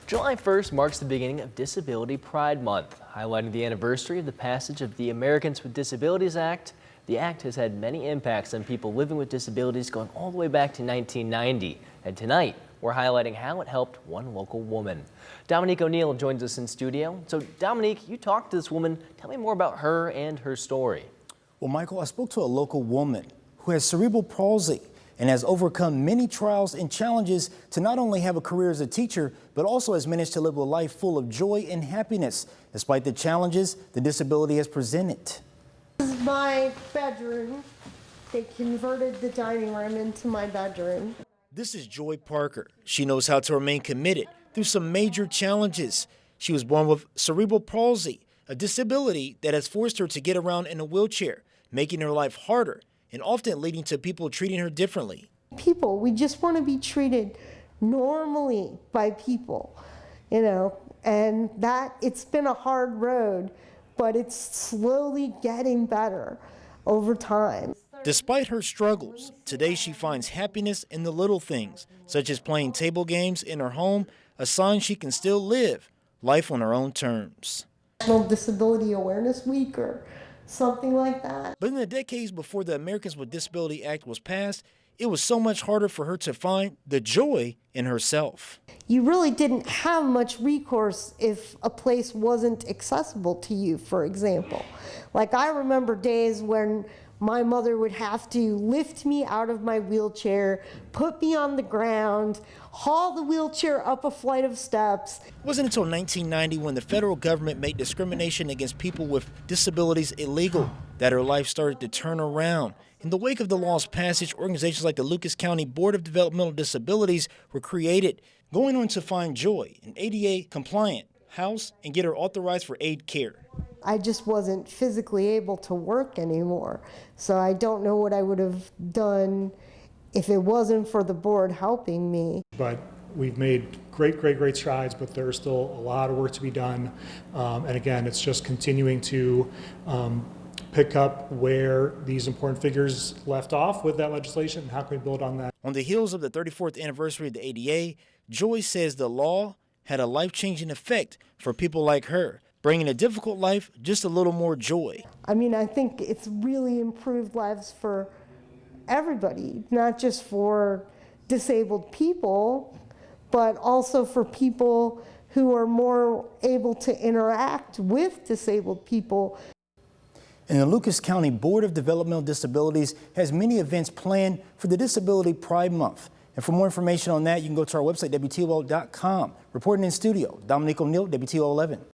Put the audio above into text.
July 1st marks the beginning of Disability Pride Month, highlighting the anniversary of the passage of the Americans with Disabilities Act. The act has had many impacts on people living with disabilities going all the way back to 1990. And tonight, we're highlighting how it helped one local woman. Dominique O'Neill joins us in studio. So Dominique, you talked to this woman. Tell me more about her and her story. Well, Michael, I spoke to a local woman who has cerebral palsy and has overcome many trials and challenges to not only have a career as a teacher, but also has managed to live a life full of joy and happiness, despite the challenges the disability has presented. This is my bedroom. They converted the dining room into my bedroom. This is Joy Parker. She knows how to remain committed through some major challenges. She was born with cerebral palsy, a disability that has forced her to get around in a wheelchair, making her life harder and often leading to people treating her differently. People, we just want to be treated normally by people, and that it's been a hard road, but it's slowly getting better over time. Despite her struggles, today she finds happiness in the little things, such as playing table games in her home, a sign she can still live life on her own terms. National Disability Awareness Week or something like that. But in the decades before the Americans with Disabilities Act was passed, it was so much harder for her to find the joy in herself. You really didn't have much recourse if a place wasn't accessible to you, for example. Like I remember days when my mother would have to lift me out of my wheelchair, put me on the ground, haul the wheelchair up a flight of steps. It wasn't until 1990 when the federal government made discrimination against people with disabilities illegal that her life started to turn around. In the wake of the law's passage, organizations like the Lucas County Board of Developmental Disabilities were created, going on to find joy in ADA-compliant house and get her authorized for aid care. I just wasn't physically able to work anymore, so I don't know what I would have done if it wasn't for the board helping me. But we've made great strides, but there's still a lot of work to be done. And again, it's just continuing to pick up where these important figures left off with that legislation and how can we build on that. On the heels of the 34th anniversary of the ADA, Joy says the law had a life-changing effect for people like her, bringing a difficult life just a little more joy. I mean, I think it's really improved lives for everybody, not just for disabled people, but also for people who are more able to interact with disabled people. And the Lucas County Board of Developmental Disabilities has many events planned for the Disability Pride Month. And for more information on that, you can go to our website, WTOL.com. Reporting in studio, Dominique O'Neill, WTOL 11.